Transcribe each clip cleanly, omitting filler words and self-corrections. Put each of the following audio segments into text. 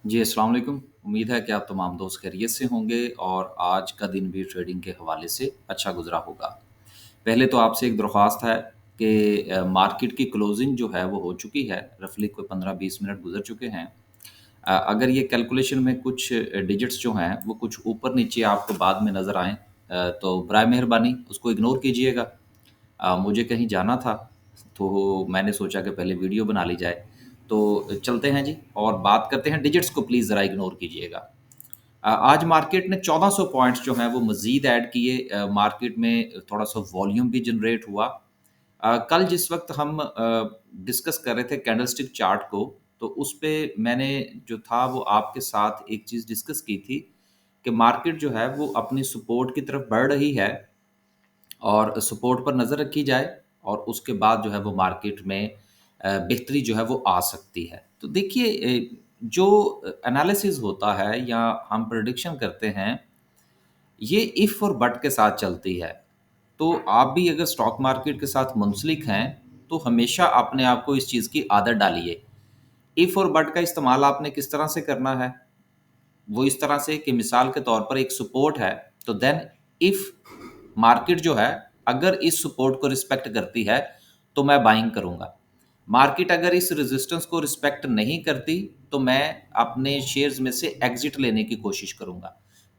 जी, अस्सलाम वालेकुम। उम्मीद है कि आप तमाम दोस्त खैरियत से होंगे और आज का दिन भी ट्रेडिंग के हवाले से अच्छा गुज़रा होगा। पहले तो आपसे एक दरख्वास्त है कि मार्केट की क्लोज़िंग जो है वो हो चुकी है, रफ़ली कोई 15-20 मिनट गुज़र चुके हैं। अगर ये कैलकुलेशन में कुछ डिजिट्स जो हैं वो कुछ ऊपर-नीचे आपको बाद में नज़र आएँ तो बराए मेहरबानी उसको इग्नोर कीजिएगा। मुझे कहीं जाना था, तो मैंने सोचा कि पहले वीडियो बना ली जाए। तो चलते हैं जी और बात करते हैं डिजिट्स को प्लीज़ ज़रा इग्नोर कीजिएगा। आज मार्केट ने 1400 पॉइंट्स जो हैं वो मज़ीद ऐड किए मार्केट में थोड़ा-सा वॉल्यूम भी जनरेट हुआ। कल जिस वक़्त हम डिस्कस कर रहे थे कैंडलस्टिक चार्ट को, तो उस पे मैंने जो था वो आपके साथ एक चीज़ डिस्कस की थी कि मार्केट जो है वो अपनी सपोर्ट की तरफ बढ़ रही है और सपोर्ट पर नज़र रखी जाए और उसके बाद जो है वो मार्केट में बेहतरी जो है वो आ सकती है। तो देखिए जो एनालिसिस होता है या हम प्रेडिक्शन करते हैं, ये इफ़ और बट के साथ चलती है। तो आप भी अगर स्टॉक मार्केट के साथ मुंसलिक हैं, तो हमेशा अपने आप को इस चीज़ की आदत डालिए। इफ़ और बट का इस्तेमाल आपने किस तरह से करना है? वो इस तरह से कि मिसाल के तौर पर एक सपोर्ट है, तो देन इफ़ मार्केट जो है, अगर इस सपोर्ट को रिस्पेक्ट करती है, तो मैं बाइंग करूँगा। मार्केट अगर इस रेजिस्टेंस को रिस्पेक्ट नहीं करती, तो मैं अपने शेयर्स में से एग्ज़िट लेने की कोशिश करूँगा।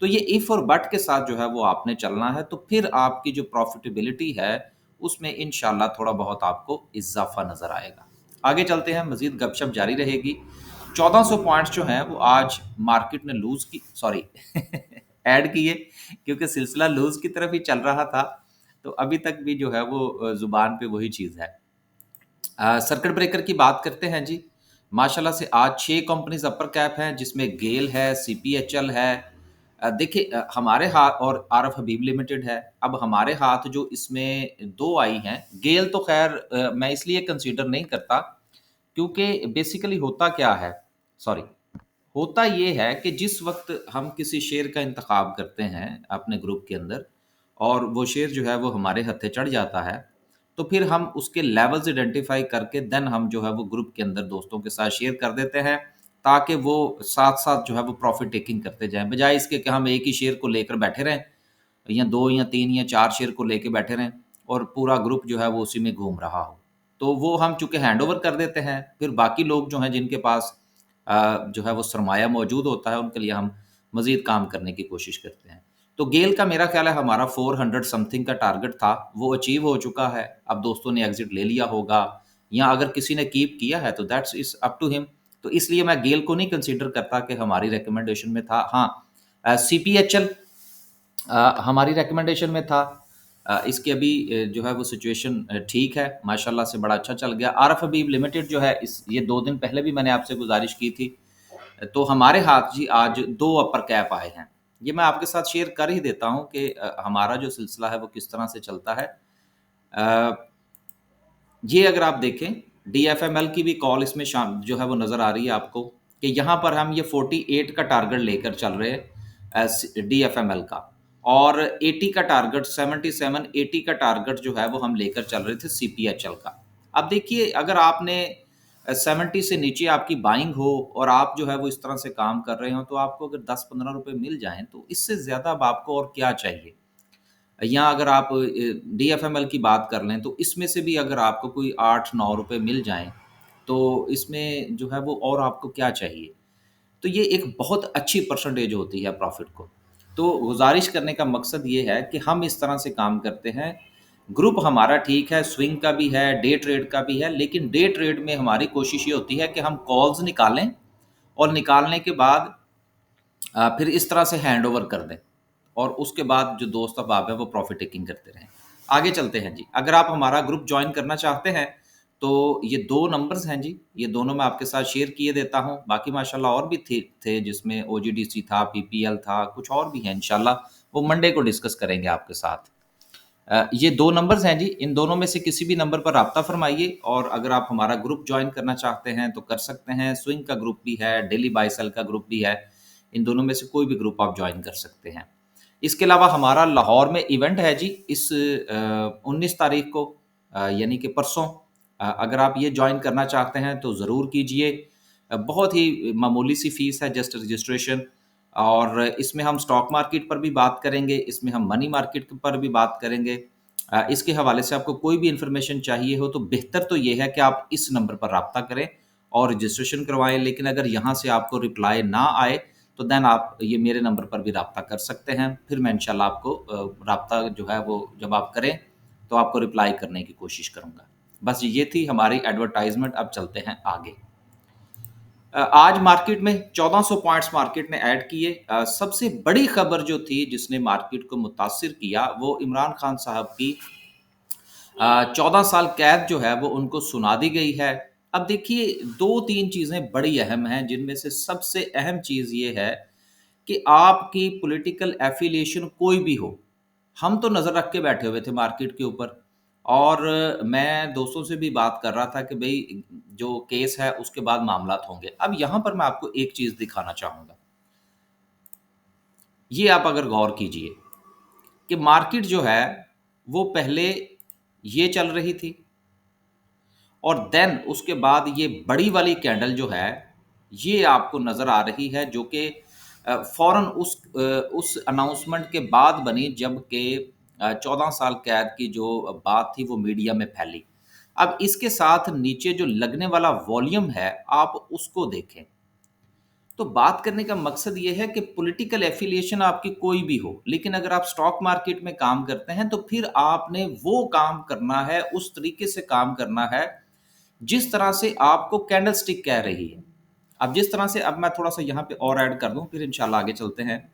तो ये इफ़ और बट के साथ जो है वो आपने चलना है, तो फिर आपकी जो प्रॉफ़िटेबिलिटी है, उसमें इंशाअल्लाह थोड़ा बहुत आपको इज़ाफ़ा नज़र आएगा। आगे चलते हैं, मज़ीद गपशप जारी रहेगी। 1400 पॉइंट्स जो हैं वो आज मार्केट ने लूज़ की सॉरी ऐड किए क्योंकि सिलसिला लूज़ की तरफ ही चल रहा था, तो अभी तक भी जो है वो ज़ुबान पे वही चीज़ है। सर्किट ब्रेकर की बात करते हैं जी। माशाल्लाह से आज 6 कंपनीज़ अपर कैप हैं जिसमें गेल है, सीपीएचएल है। देखिए हमारे हाथ और आरएफ हबीब लिमिटेड है। अब हमारे हाथ जो इसमें 2 आई हैं, गेल तो ख़ैर मैं इसलिए कंसीडर नहीं करता क्योंकि बेसिकली होता क्या है सॉरी होता ये है कि जिस वक़्त हम किसी शेयर का इंतख़ाब करते हैं अपने ग्रुप के अंदर और वो शेयर जो है वो हमारे हत्थे चढ़ जाता है, तो फिर हम उसके लेवल्स आइडेंटिफ़ाई करके देन हम जो है वो ग्रुप के अंदर दोस्तों के साथ शेयर कर देते हैं, ताकि वो साथ-साथ जो है वो प्रॉफ़िट टेकिंग करते जाएँ। बजाए इसके कि हम एक ही शेयर को लेकर बैठे रहें या 2 या 3 या 4 शेयर को लेके बैठे रहें और पूरा ग्रुप जो है वो उसी में घूम रहा हो। तो वो हम चूँकि हैंडओवर कर देते हैं, फिर बाकी लोग जो हैं जिनके पास जो है वो सरमाया मौजूद होता है, उनके लिए हम मज़ीद काम करने की कोशिश करते हैं। तो गेल का मेरा ख़्याल है हमारा 400 समथिंग का टारगेट था, वो अचीव हो चुका है। अब दोस्तों ने एग्ज़िट ले लिया होगा या अगर किसी ने कीप किया है तो that's is up to him. तो इसलिए मैं गेल को नहीं कंसीडर करता कि हमारी रिकमेंडेशन में था। हाँ, सीपीएचएल हमारी रिकमेंडेशन में था। इसकी अभी जो है वो सिचुएशन ठीक है, माशाल्लाह से बड़ा अच्छा चल गया। आरएफ हबीब लिमिटेड जो है इस ये 2 दिन पहले भी मैंने आपसे गुज़ारिश की थी। तो हमारे हाथ जी आज 2 अपर कैप आए हैं। ये मैं आपके साथ शेयर कर ही देता हूँ कि हमारा जो सिलसिला है वो किस तरह से चलता है। अ, ये अगर आप देखें डीएफएमएल की भी कॉल इसमें शाम जो है वो नज़र आ रही है आपको कि यहाँ पर हम ये 48 का टारगेट लेकर चल रहे हैं डीएफएमएल का और 80 का टारगेट 77 80 का टारगेट जो है वो हम लेकर चल रहे थे सीपीएचएल का। अब देखिए अगर आपने 70 से नीचे आपकी बाइंग हो और आप जो है वो इस तरह से काम कर रहे हो तो आपको अगर 10-15 रुपए मिल जाएँ तो इससे ज़्यादा अब आपको और क्या चाहिए? या अगर आप डीएफएमएल की बात कर लें तो इसमें से भी अगर आपको कोई 8-9 रुपए मिल जाएँ, तो इसमें जो है वो और आपको क्या चाहिए? तो ये एक बहुत अच्छी परसेंटेज होती है प्रॉफ़िट को। तो गुज़ारिश करने का मकसद ये है कि हम इस तरह से काम करते हैं, ग्रुप हमारा ठीक है, स्विंग का भी है, डे ट्रेड का भी है, लेकिन डे ट्रेड में हमारी कोशिश ये होती है कि हम कॉल्स निकालें और निकालने के बाद फिर इस तरह से हैंडओवर कर दें और उसके बाद जो दोस्त अहबाब है वो प्रॉफ़िट टेकिंग करते रहें। आगे चलते हैं जी, अगर आप हमारा ग्रुप जॉइन करना चाहते हैं, तो ये 2 नंबर्स हैं जी, ये दोनों मैं आपके साथ शेयर किए देता हूँ। बाकी माशाल्लाह और भी थे जिसमें ओजीडीसी था, पीपीएल था, कुछ और भी हैं इंशाल्लाह, वो मंडे को डिस्कस करेंगे आपके साथ। ये 2 नंबर्स हैं जी, इन दोनों में से किसी भी नंबर पर राब्ता फ़रमाइए और अगर आप हमारा ग्रुप जॉइन करना चाहते हैं तो कर सकते हैं। स्विंग का ग्रुप भी है, डेली बाय सेल का ग्रुप भी है। इन दोनों में से कोई भी ग्रुप आप जॉइन कर सकते हैं। इसके अलावा हमारा लाहौर में इवेंट है जी इस 19 तारीख को यानी कि परसों। अगर आप ये जॉइन करना चाहते हैं तो ज़रूर कीजिए। बहुत ही मामूली सी फीस है, जस्ट रजिस्ट्रेशन। और इसमें हम स्टॉक मार्केट पर भी बात करेंगे, इसमें हम मनी मार्केट पर भी बात करेंगे। इसके हवाले से आपको कोई भी इन्फॉर्मेशन चाहिए हो तो बेहतर तो ये है कि आप इस नंबर पर राब्ता करें और रजिस्ट्रेशन करवाएं। लेकिन अगर यहाँ से आपको रिप्लाई ना आए तो देन आप ये मेरे नंबर पर भी राब्ता कर सकते हैं। फिर मैं इंशाल्लाह आपको राब्ता जो है वो जब आप करें तो आपको रिप्लाई करने की कोशिश करूँगा। बस ये थी हमारी एडवर्टाइजमेंट। अब चलते हैं आगे। आज मार्केट में 1400 पॉइंट्स मार्केट ने ऐड किए। सबसे बड़ी खबर जो थी जिसने मार्केट को मुतासिर किया वो इमरान खान साहब की 14 साल कैद जो है वो उनको सुना दी गई है। अब देखिए, 2-3 चीज़ें बड़ी अहम हैं, जिनमें से सबसे अहम चीज़ ये है कि आपकी पॉलिटिकल एफ़िलिएशन कोई भी हो, हम तो नज़र रख के बैठे हुए थे मार्केट के ऊपर। और मैं दोस्तों से भी बात कर रहा था कि भई जो केस है उसके बाद मामलात होंगे। अब यहाँ पर मैं आपको एक चीज़ दिखाना चाहूँगा। ये आप अगर गौर कीजिए कि मार्केट जो है वो पहले ये चल रही थी और देन उसके बाद ये बड़ी वाली कैंडल जो है ये आपको नज़र आ रही है, जो कि फ़ौरन उस अनाउंसमेंट के बाद बनी, जबकि 14 साल कैद की जो बात थी वो मीडिया में फैली। अब इसके साथ नीचे जो लगने वाला वॉल्यूम है आप उसको देखें। तो बात करने का मकसद ये है कि पॉलिटिकल एफिलिएशन आपकी कोई भी हो, लेकिन अगर आप स्टॉक मार्केट में काम करते हैं तो फिर आपने वो काम करना है, उस तरीके से काम करना है जिस तरह से आपको कैंडलस्टिक कह रही है। अब जिस तरह से, अब मैं थोड़ा सा यहाँ पे और ऐड कर दूं फिर इंशाल्लाह आगे चलते हैं।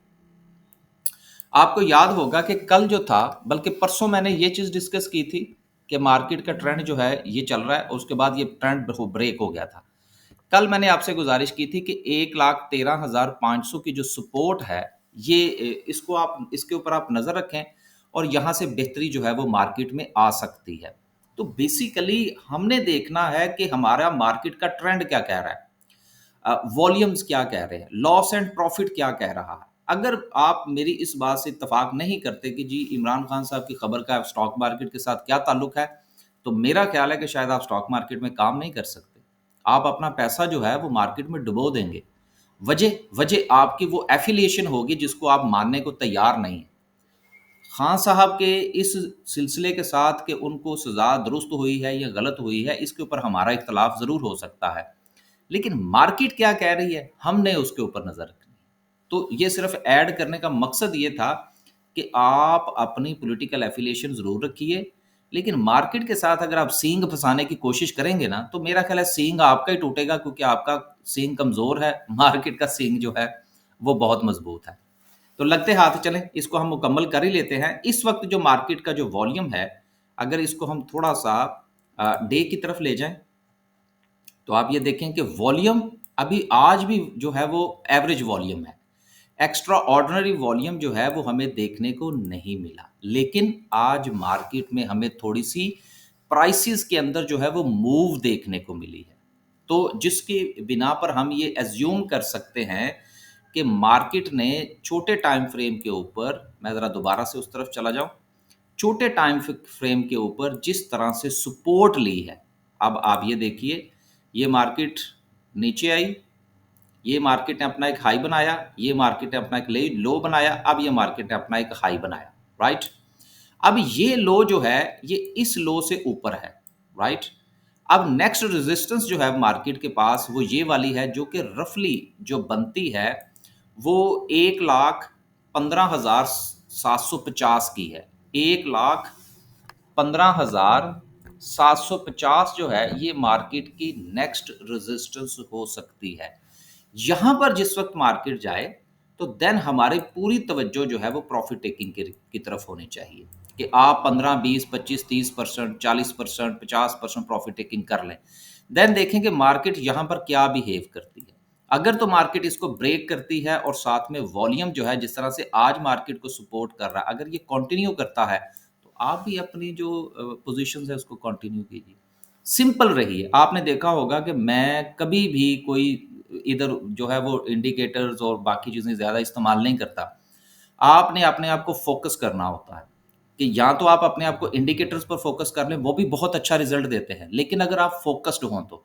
आपको याद होगा कि कल जो था, बल्कि परसों मैंने ये चीज़ डिस्कस की थी कि मार्केट का ट्रेंड जो है ये चल रहा है और उसके बाद ये ट्रेंड ब्रेक हो गया था। कल मैंने आपसे गुजारिश की थी कि 1,13,500 की जो सपोर्ट है ये इसको आप, इसके ऊपर आप नज़र रखें और यहाँ से बेहतरी जो है वो मार्केट में आ सकती है। तो बेसिकली हमने देखना है कि हमारा मार्केट का ट्रेंड क्या कह रहा है, वॉल्यूम्स क्या कह रहे हैं, लॉस एंड प्रॉफिट क्या कह रहा है। अगर आप मेरी इस बात से इत्तेफाक नहीं करते कि जी इमरान खान साहब की खबर का स्टॉक मार्केट के साथ क्या ताल्लुक है, तो मेरा ख्याल है कि शायद आप स्टॉक मार्केट में काम नहीं कर सकते। आप अपना पैसा जो है वो मार्केट में डुबो देंगे। वजह वजह आपकी वो एफिलिएशन होगी जिसको आप मानने को तैयार नहीं है। खान साहब के इस सिलसिले के साथ कि उनको सज़ा दुरुस्त हुई है या गलत हुई है, इसके ऊपर हमारा इख्तलाफ ज़रूर हो सकता है। लेकिन मार्केट क्या कह रही है, हमने उसके ऊपर नज़र रखनी है। तो ये सिर्फ ऐड करने का मकसद ये था कि आप अपनी पॉलिटिकल एफिलिएशन ज़रूर रखिए, लेकिन मार्केट के साथ अगर आप सींग फँसाने की कोशिश करेंगे ना, तो मेरा ख़्याल है सींग आपका ही टूटेगा, क्योंकि आपका सींग कमज़ोर है, मार्केट का सींग जो है वो बहुत मज़बूत है। तो लगते हाथ चलें, इसको हम मुकम्मल कर ही लेते हैं। इस वक़्त जो मार्केट का जो वॉल्यूम है, अगर इसको हम थोड़ा-सा डे की तरफ ले जाएँ, तो आप ये देखें कि वॉल्यूम अभी आज भी जो है वो एवरेज वॉल्यूम है। एक्स्ट्रा ऑर्डिनरी वॉल्यूम जो है वो हमें देखने को नहीं मिला। लेकिन आज मार्केट में हमें थोड़ी-सी प्राइसेज़ के अंदर जो है वो मूव देखने को मिली है। तो जिसकी बिना पर हम ये अज़्यूम कर सकते हैं कि मार्केट ने छोटे टाइम फ्रेम के ऊपर, मैं ज़रा दोबारा से उस तरफ चला जाऊँ, छोटे टाइम फ्रेम के ऊपर जिस तरह से सपोर्ट ली है। अब आप ये देखिए, ये मार्केट नीचे आई, ये मार्केट ने अपना एक हाई बनाया, ये मार्केट ने अपना एक लो बनाया, अब ये मार्केट ने अपना एक हाई बनाया, राइट? अब ये लो जो है ये इस लो से ऊपर है, राइट? अब नेक्स्ट रेजिस्टेंस जो है मार्केट के पास वो ये वाली है, जो कि रफली जो बनती है वो 1,15,750 की है। 1,15,750 जो है ये मार्केट की नेक्स्ट रेजिस्टेंस हो सकती है। यहाँ पर जिस वक्त मार्केट जाए तो देन हमारी पूरी तवज्जो जो है वो प्रॉफिट टेकिंग की तरफ होनी चाहिए कि आप 15, 20, 25, 30%, 40%, 50% प्रॉफिट टेकिंग कर लें। देन देखें कि मार्केट यहाँ पर क्या बिहेव करती है। अगर तो मार्केट इसको ब्रेक करती है और साथ में वॉल्यूम जो है जिस तरह से आज मार्केट को सपोर्ट कर रहा है, अगर ये कंटिन्यू करता है तो आप भी अपनी जो पोजीशन है उसको कंटिन्यू कीजिए। सिंपल रहिए। आपने देखा होगा कि मैं कभी भी कोई इधर जो है वो इंडिकेटर्स और बाकी चीज़ें ज़्यादा इस्तेमाल नहीं करता। आपने अपने आप को फ़ोकस करना होता है कि या तो आप अपने आप को इंडिकेटर्स पर फ़ोकस कर लें, वो भी बहुत अच्छा रिज़ल्ट देते हैं। लेकिन अगर आप फ़ोकस्ड हों तो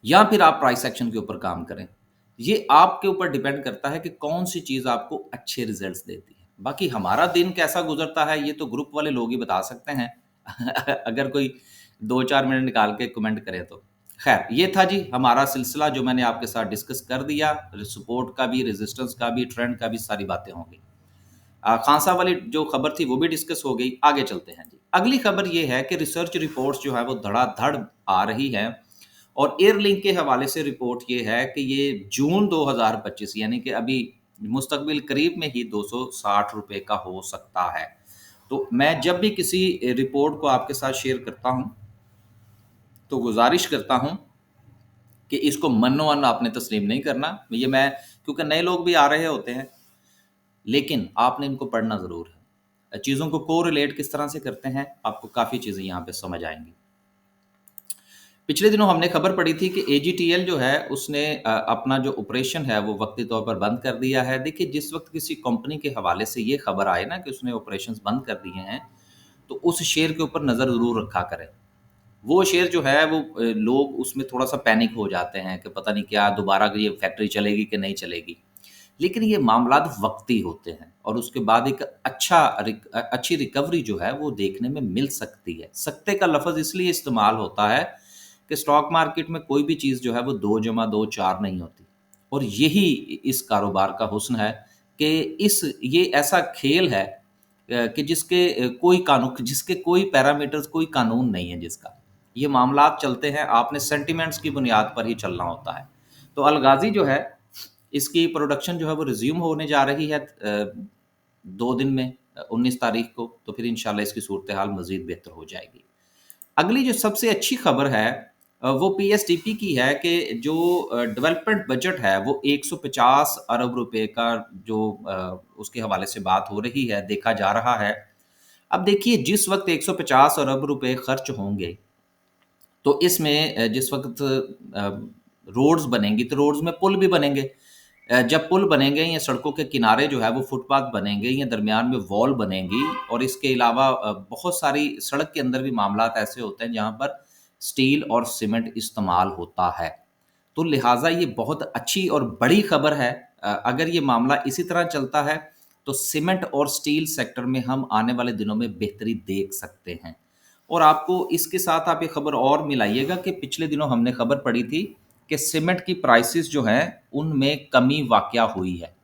या फिर आप प्राइस एक्शन के ऊपर काम करें। ये आपके ऊपर डिपेंड करता है कि कौन सी चीज़ आपको अच्छे रिजल्ट्स देती है। बाकी हमारा दिन कैसा गुजरता है ये तो ग्रुप वाले लोग ही बता सकते हैं अगर कोई 2-4 मिनट निकाल के कमेंट करे तो। खैर, ये था जी हमारा सिलसिला जो मैंने आपके साथ डिस्कस कर दिया। सपोर्ट का भी, रेजिस्टेंस का भी, ट्रेंड का भी, सारी बातें हो गई। खान साहब वाली जो खबर थी वो भी डिस्कस हो गई। आगे चलते हैं जी। अगली खबर ये है कि रिसर्च रिपोर्ट्स जो है वो धड़ाधड़ आ रही हैं और एयरलिंक के हवाले से रिपोर्ट ये है कि ये जून 2025 यानी कि अभी मुस्तकबिल करीब में ही ₹260 का हो सकता है। तो मैं जब भी किसी रिपोर्ट को आपके साथ शेयर करता हूँ, तो गुज़ारिश करता हूँ कि इसको मनो-मन आपने तस्लीम नहीं करना। ये मैं क्योंकि नए लोग भी आ रहे होते हैं, लेकिन आपने इनको पढ़ना ज़रूर है। चीज़ों को कोरिलेट किस तरह से करते हैं, आपको काफ़ी चीज़ें यहाँ पे समझ आएँगी। पिछले दिनों हमने खबर पढ़ी थी कि एजीटीएल जो है उसने अपना जो ऑपरेशन है वो वक्ती तौर पर बंद कर दिया है। देखिए, जिस वक़्त किसी कंपनी के हवाले से ये खबर आए ना कि उसने ऑपरेशंस बंद कर दिए हैं, तो उस शेयर के ऊपर नज़र ज़रूर रखा करें। वो शेयर जो है वो लोग उसमें थोड़ा-सा पैनिक हो जाते हैं कि पता नहीं क्या दोबारा ये फैक्ट्री चलेगी कि नहीं चलेगी। लेकिन ये मामलात वक़्ती होते हैं और उसके बाद एक अच्छी रिकवरी जो है वो देखने में मिल सकती है। सकते का लफ़्ज़ इसलिए इस्तेमाल होता है कि स्टॉक मार्केट में कोई भी चीज़ जो है वो 2 जमा 2 4 नहीं होती और यही इस कारोबार का हुस्न है कि ये ऐसा खेल है कि जिसके कोई पैरामीटर्स, कोई कानून नहीं है जिसका। ये मामलात चलते हैं, आपने सेंटिमेंट्स की बुनियाद पर ही चलना होता है। तो अलगाज़ी जो है, इसकी प्रोडक्शन जो है वो रिज़्यूम होने जा रही है 2 दिन में 19 तारीख को, तो फिर इंशाल्लाह इसकी सूरत-ए-हाल मज़ीद बेहतर हो जाएगी। अगली जो सबसे अच्छी खबर है वो पीएसडीपी की है कि जो डेवलपमेंट बजट है वो 150 अरब रुपए का जो उसके हवाले से बात हो रही है, देखा जा रहा है। अब देखिए, जिस वक़्त 150 अरब रुपए खर्च होंगे, तो इसमें जिस वक़्त रोड्स बनेंगी तो रोड्स में पुल भी बनेंगे। जब पुल बनेंगे या सड़कों के किनारे जो है वो फुटपाथ बनेंगे या दरमियान में वॉल बनेंगी और इसके अलावा बहुत सारी सड़क के अंदर भी मामलात ऐसे होते हैं जहाँ पर स्टील और सीमेंट इस्तेमाल होता है। तो लिहाजा ये बहुत अच्छी और बड़ी खबर है। अगर ये मामला इसी तरह चलता है तो सीमेंट और स्टील सेक्टर में हम आने वाले दिनों में बेहतरी देख सकते हैं। और आपको इसके साथ आप ये खबर और मिलाइएगा कि पिछले दिनों हमने खबर पढ़ी थी कि सीमेंट की प्राइसेस जो हैं उनमें कमी वाक़या हुई है।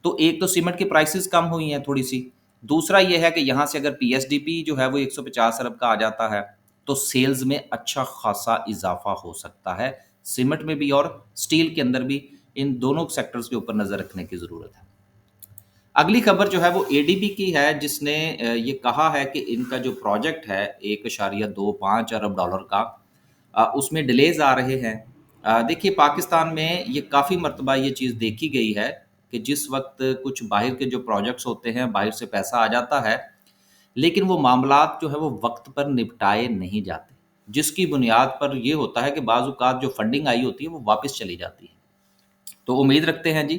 तो एक तो सीमेंट की प्राइसेस कम हुई हैं थोड़ी-सी। दूसरा ये है कि यहाँ से अगर पीएसडीपी जो है वो 150 अरब का आ जाता है, तो सेल्स में अच्छा खासा इज़ाफ़ा हो सकता है। सीमेंट में भी और स्टील के अंदर भी, इन दोनों सेक्टर्स के ऊपर नज़र रखने की ज़रूरत है। अगली खबर जो है वो एडीबी की है जिसने ये कहा है कि इनका जो प्रोजेक्ट है 1.25 अरब डॉलर का, उसमें डिलेज़ आ रहे हैं। देखिए, पाकिस्तान में ये काफ़ी मर्तबा ये चीज़ देखी गई है कि जिस वक़्त कुछ बाहर के जो प्रोजेक्ट्स होते हैं, बाहर से पैसा आ जाता है, लेकिन वो मामलात जो है वो वक़्त पर निपटाए नहीं जाते। जिसकी बुनियाद पर ये होता है कि बाज़ औक़ात जो फंडिंग आई होती है वो वापस चली जाती है। तो उम्मीद रखते हैं जी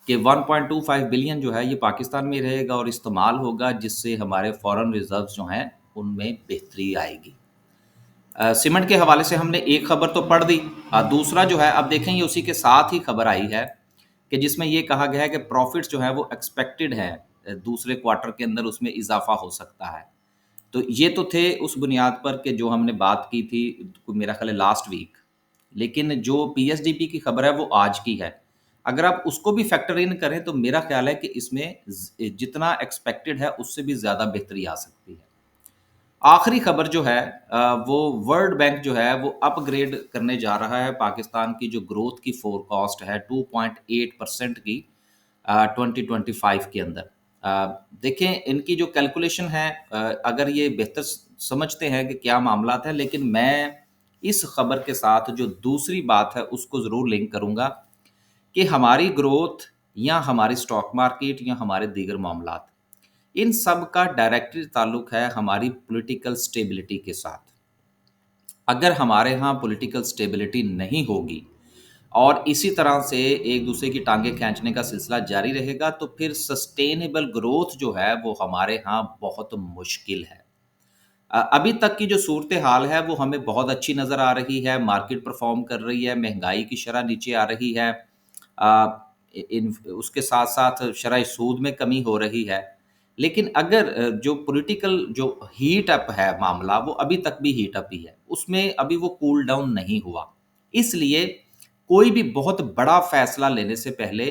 कि 1.25 बिलियन जो है ये पाकिस्तान में रहेगा और इस्तेमाल होगा, जिससे हमारे फ़ॉरेन रिज़र्व्स जो हैं उनमें बेहतरी आएगी। सीमेंट के हवाले से हमने एक खबर तो पढ़ दी। दूसरा जो है, अब देखें, ये उसी के साथ ही खबर आई है कि जिसमें ये कहा गया है कि प्रॉफ़िट्स जो है वो एक्सपेक्टेड है दूसरे क्वार्टर के अंदर उसमें इज़ाफ़ा हो सकता है। तो ये तो थे उस बुनियाद पर कि जो हमने बात की थी, मेरा ख़्याल है लास्ट वीक। लेकिन जो पीएसडीपी की खबर है वो आज की है। अगर आप उसको भी फैक्टर इन करें तो मेरा ख़्याल है कि इसमें जितना एक्सपेक्टेड है उससे भी ज़्यादा बेहतरी आ सकती है। आखिरी खबर जो है वो वर्ल्ड बैंक जो है वो अपग्रेड करने जा रहा है पाकिस्तान की जो ग्रोथ की फोरकास्ट है 2.8% की 2025 के अंदर। देखें, इनकी जो कैलकुलेशन है, अगर ये बेहतर समझते हैं कि क्या मामलात हैं, लेकिन मैं इस खबर के साथ जो दूसरी बात है उसको ज़रूर लिंक करूँगा कि हमारी ग्रोथ या हमारी स्टॉक मार्केट या हमारे दीगर मामलात, इन सब का डायरेक्टली ताल्लुक है हमारी पॉलिटिकल स्टेबिलिटी के साथ। अगर हमारे यहाँ पॉलिटिकल स्टेबिलिटी नहीं होगी और इसी तरह से एक दूसरे की टांगें खींचने का सिलसिला जारी रहेगा, तो फिर सस्टेनेबल ग्रोथ जो है वो हमारे यहाँ बहुत मुश्किल है। अभी तक की जो सूरत हाल है वो हमें बहुत अच्छी नज़र आ रही है, मार्केट परफॉर्म कर रही है, महंगाई की शरह नीचे आ रही है, उसके साथ साथ शरह सूद में कमी हो रही है। लेकिन अगर जो पॉलिटिकल जो हीट अप है मामला, वो अभी तक भी हीट अप ही है, उसमें अभी वो कूल डाउन नहीं हुआ। इसलिए कोई भी बहुत बड़ा फैसला लेने से पहले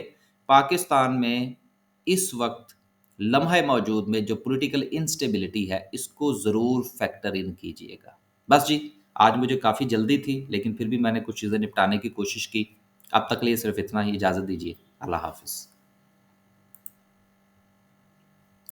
पाकिस्तान में इस वक्त लम्हे मौजूद में जो पॉलिटिकल इंस्टेबिलिटी है, इसको ज़रूर फैक्टर इन कीजिएगा। बस जी, आज मुझे काफ़ी जल्दी थी, लेकिन फिर भी मैंने कुछ चीज़ें निपटाने की कोशिश की। अब तक के लिए सिर्फ इतना ही, इजाज़त दीजिए। अल्लाह हाफ़िज़।